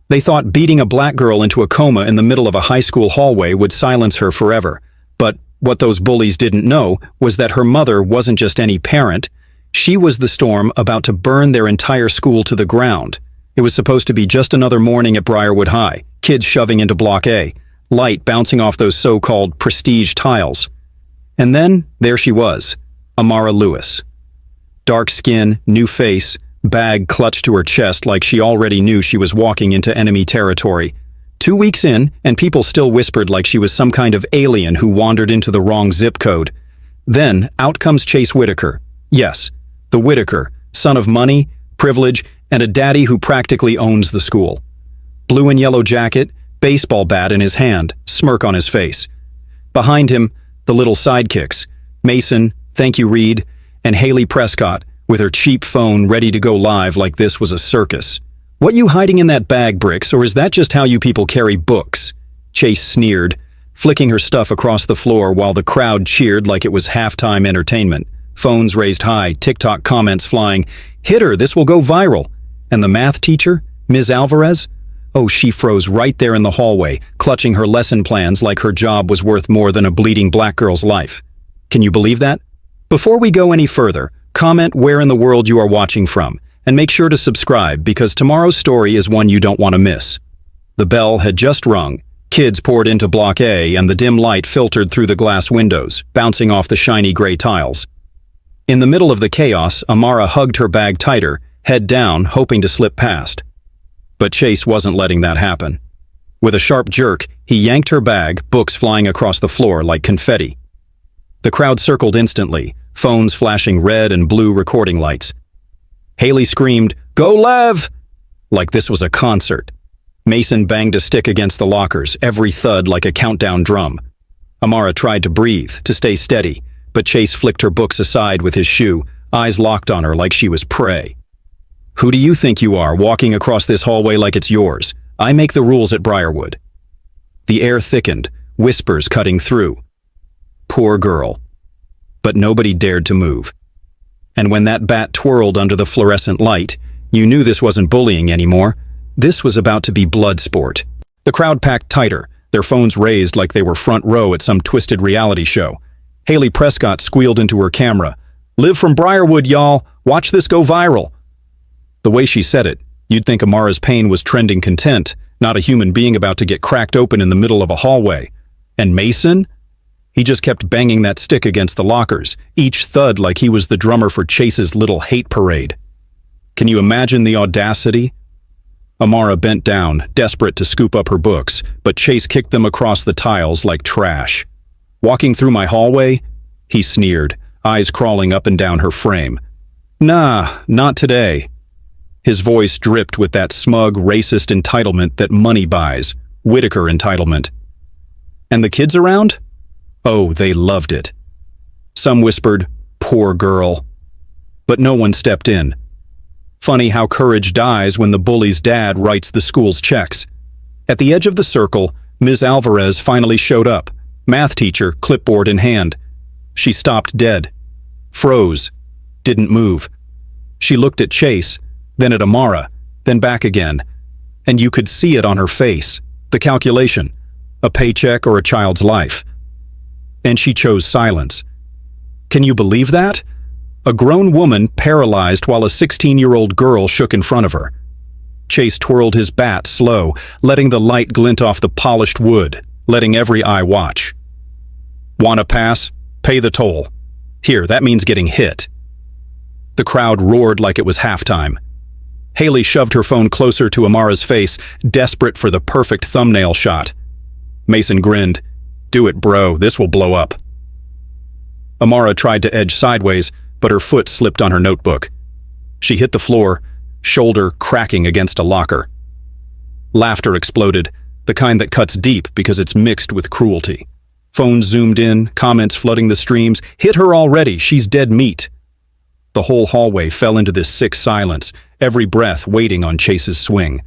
They thought beating a black girl into a coma in the middle of a high school hallway would silence her forever. But what those bullies didn't know was that her mother wasn't just any parent. She was the storm about to burn their entire school to the ground. It was supposed to be just another morning at Briarwood High, kids shoving into Block A, light bouncing off those so-called prestige tiles. And then there she was, Amara Lewis. Dark skin, new face, bag clutched to her chest like she already knew she was walking into enemy territory. 2 weeks in, and people still whispered like she was some kind of alien who wandered into the wrong zip code. Then, out comes Chase Whitaker. Yes, the Whitaker, son of money, privilege, and a daddy who practically owns the school. Blue and yellow jacket, baseball bat in his hand, smirk on his face. Behind him, the little sidekicks, Mason, Thank You Reed, and Haley Prescott, with her cheap phone ready to go live like this was a circus. What you hiding in that bag, Bricks, or is that just how you people carry books? Chase sneered, flicking her stuff across the floor while the crowd cheered like it was halftime entertainment. Phones raised high, TikTok comments flying. Hit her, this will go viral. And the math teacher, Ms. Alvarez? Oh, she froze right there in the hallway, clutching her lesson plans like her job was worth more than a bleeding black girl's life. Can you believe that? Before we go any further, comment where in the world you are watching from, and make sure to subscribe because tomorrow's story is one you don't want to miss. The bell had just rung. Kids poured into Block A and the dim light filtered through the glass windows, bouncing off the shiny gray tiles. In the middle of the chaos, Amara hugged her bag tighter, head down, hoping to slip past. But Chase wasn't letting that happen. With a sharp jerk, he yanked her bag, books flying across the floor like confetti. The crowd circled instantly, phones flashing red and blue recording lights. Haley screamed, "Go Lev!" like this was a concert. Mason banged a stick against the lockers, every thud like a countdown drum. Amara tried to breathe, to stay steady, but Chase flicked her books aside with his shoe, eyes locked on her like she was prey. Who do you think you are, walking across this hallway like it's yours? I make the rules at Briarwood. The air thickened, whispers cutting through. Poor girl. But nobody dared to move. And when that bat twirled under the fluorescent light, you knew this wasn't bullying anymore. This was about to be blood sport. The crowd packed tighter, their phones raised like they were front row at some twisted reality show. Haley Prescott squealed into her camera, "Live from Briarwood, y'all. Watch this go viral." The way she said it, you'd think Amara's pain was trending content, not a human being about to get cracked open in the middle of a hallway. And Mason? He just kept banging that stick against the lockers, each thud like he was the drummer for Chase's little hate parade. Can you imagine the audacity? Amara bent down, desperate to scoop up her books, but Chase kicked them across the tiles like trash. "Walking through my hallway?" he sneered, eyes crawling up and down her frame. "Nah, not today." His voice dripped with that smug, racist entitlement that money buys, Whitaker entitlement. And the kids around? Oh, they loved it. Some whispered, "Poor girl." But no one stepped in. Funny how courage dies when the bully's dad writes the school's checks. At the edge of the circle, Ms. Alvarez finally showed up, math teacher, clipboard in hand. She stopped dead. Froze. Didn't move. She looked at Chase, then at Amara, then back again. And you could see it on her face. The calculation. A paycheck or a child's life. And she chose silence. Can you believe that? A grown woman paralyzed while a 16-year-old girl shook in front of her. Chase twirled his bat slow, letting the light glint off the polished wood, letting every eye watch. "Wanna pass? Pay the toll. Here, that means getting hit." The crowd roared like it was halftime. Haley shoved her phone closer to Amara's face, desperate for the perfect thumbnail shot. Mason grinned. "Do it, bro. This will blow up." Amara tried to edge sideways, but her foot slipped on her notebook. She hit the floor, shoulder cracking against a locker. Laughter exploded, the kind that cuts deep because it's mixed with cruelty. Phones zoomed in, comments flooding the streams. "Hit her already, she's dead meat." The whole hallway fell into this sick silence, every breath waiting on Chase's swing.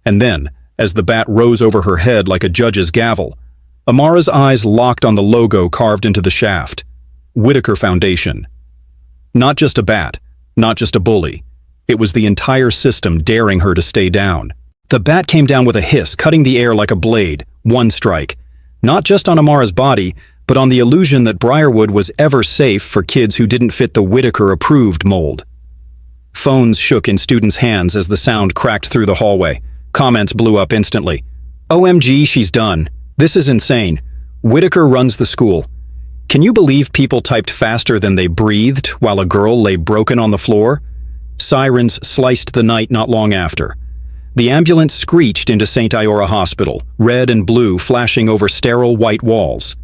And then, as the bat rose over her head like a judge's gavel, Amara's eyes locked on the logo carved into the shaft. Whitaker Foundation. Not just a bat, not just a bully. It was the entire system daring her to stay down. The bat came down with a hiss, cutting the air like a blade. One strike. Not just on Amara's body, but on the illusion that Briarwood was ever safe for kids who didn't fit the Whitaker-approved mold. Phones shook in students' hands as the sound cracked through the hallway. Comments blew up instantly. OMG, she's done. This is insane. Whitaker runs the school. Can you believe people typed faster than they breathed while a girl lay broken on the floor? Sirens sliced the night not long after. The ambulance screeched into St. Iora Hospital, red and blue flashing over sterile white walls.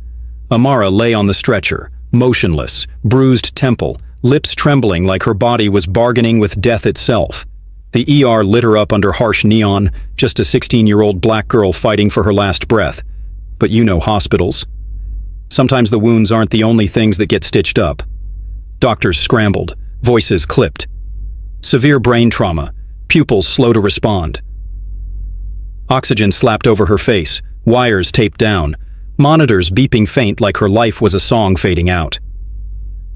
Amara lay on the stretcher, motionless, bruised temple, lips trembling like her body was bargaining with death itself. The ER lit her up under harsh neon, just a 16-year-old black girl fighting for her last breath. But you know hospitals. Sometimes the wounds aren't the only things that get stitched up. Doctors scrambled, voices clipped. Severe brain trauma, pupils slow to respond. Oxygen slapped over her face, wires taped down, monitors beeping faint like her life was a song fading out.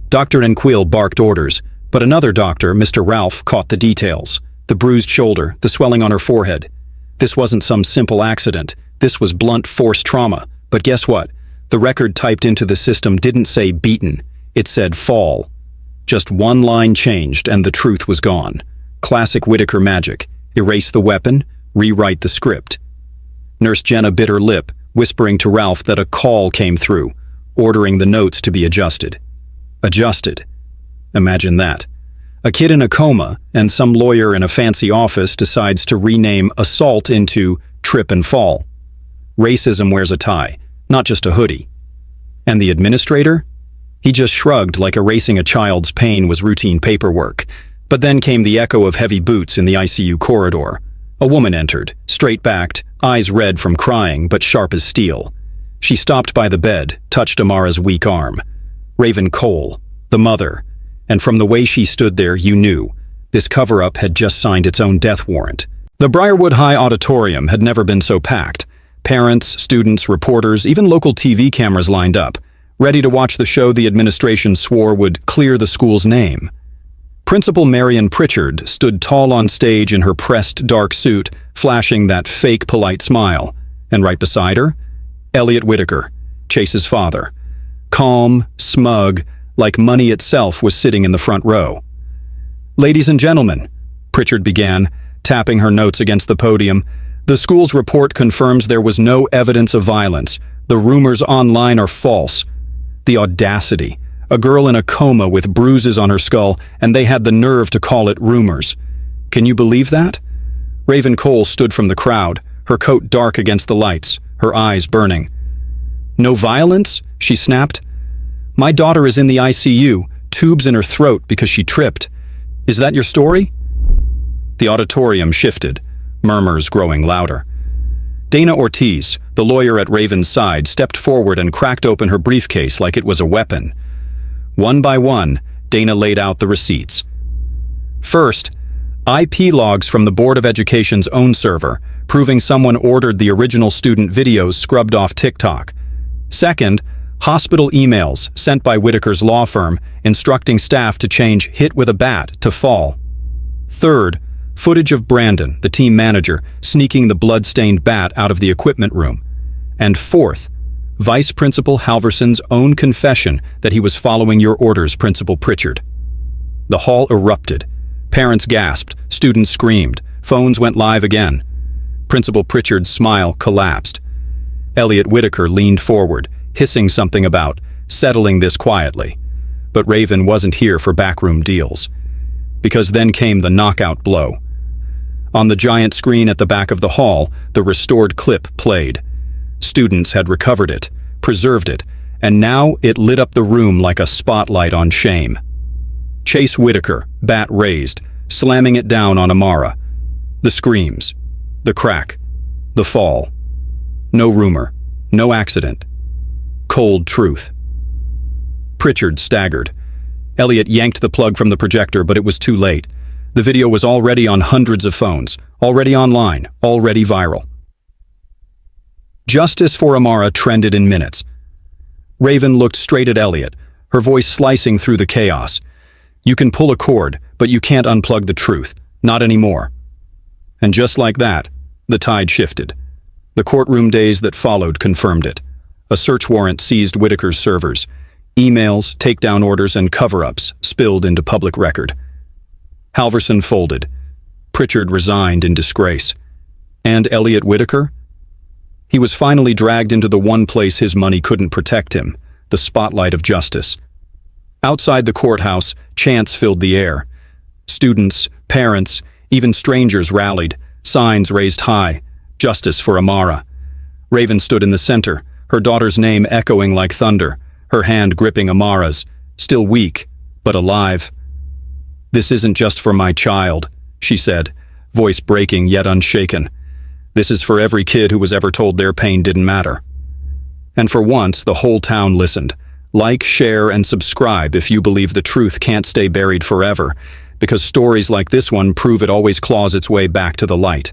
Dr. Nquil barked orders, but another doctor, Mr. Ralph, caught the details. The bruised shoulder, the swelling on her forehead. This wasn't some simple accident. This was blunt force trauma. But guess what? The record typed into the system didn't say beaten. It said fall. Just one line changed and the truth was gone. Classic Whitaker magic. Erase the weapon, rewrite the script. Nurse Jenna bit her lip, whispering to Ralph that a call came through, ordering the notes to be adjusted. Adjusted. Imagine that. A kid in a coma and some lawyer in a fancy office decides to rename assault into trip and fall. Racism wears a tie, not just a hoodie. And the administrator? He just shrugged like erasing a child's pain was routine paperwork. But then came the echo of heavy boots in the ICU corridor. A woman entered, straight-backed, eyes red from crying but sharp as steel. She stopped by the bed, touched Amara's weak arm. Raven Cole, the mother. And from the way she stood there, you knew. This cover-up had just signed its own death warrant. The Briarwood High Auditorium had never been so packed. Parents, students, reporters, even local TV cameras lined up, ready to watch the show the administration swore would clear the school's name. Principal Marion Pritchard stood tall on stage in her pressed dark suit, flashing that fake polite smile. And right beside her, Elliot Whitaker, Chase's father. Calm, smug, like money itself was sitting in the front row. "Ladies and gentlemen," Pritchard began, tapping her notes against the podium, "the school's report confirms there was no evidence of violence. The rumors online are false." The audacity. A girl in a coma with bruises on her skull, and they had the nerve to call it rumors. Can you believe that? Raven Cole stood from the crowd, her coat dark against the lights, her eyes burning. "No violence?" she snapped. "My daughter is in the ICU, tubes in her throat because she tripped. Is that your story?" The auditorium shifted, murmurs growing louder. Dana Ortiz, the lawyer at Raven's side, stepped forward and cracked open her briefcase like it was a weapon. One by one, Dana laid out the receipts. First, IP logs from the Board of Education's own server, proving someone ordered the original student videos scrubbed off TikTok. Second, hospital emails sent by Whitaker's law firm instructing staff to change hit with a bat to fall. Third, footage of Brandon, the team manager, sneaking the blood-stained bat out of the equipment room. And fourth, Vice Principal Halverson's own confession that he was following your orders, Principal Pritchard. The hall erupted. Parents gasped, students screamed, phones went live again. Principal Pritchard's smile collapsed. Elliot Whitaker leaned forward, hissing something about settling this quietly. But Raven wasn't here for backroom deals. Because then came the knockout blow. On the giant screen at the back of the hall, the restored clip played. Students had recovered it, preserved it, and now it lit up the room like a spotlight on shame. Chase Whitaker, bat raised, slamming it down on Amara. The screams, the crack, the fall. No rumor, no accident. Cold truth. Pritchard staggered. Elliot yanked the plug from the projector, but it was too late. The video was already on hundreds of phones, already online, already viral. Justice for Amara trended in minutes. Raven looked straight at Elliot, her voice slicing through the chaos. "You can pull a cord, but you can't unplug the truth. Not anymore." And just like that, the tide shifted. The courtroom days that followed confirmed it. A search warrant seized Whitaker's servers. Emails, takedown orders, and cover-ups spilled into public record. Halverson folded. Pritchard resigned in disgrace. And Elliot Whitaker? He was finally dragged into the one place his money couldn't protect him, the spotlight of justice. Outside the courthouse, chants filled the air. Students, parents, even strangers rallied, signs raised high, justice for Amara. Raven stood in the center, her daughter's name echoing like thunder, her hand gripping Amara's, still weak, but alive. "This isn't just for my child," she said, voice breaking yet unshaken. "This is for every kid who was ever told their pain didn't matter." And for once, the whole town listened. Like, share, and subscribe if you believe the truth can't stay buried forever, because stories like this one prove it always claws its way back to the light.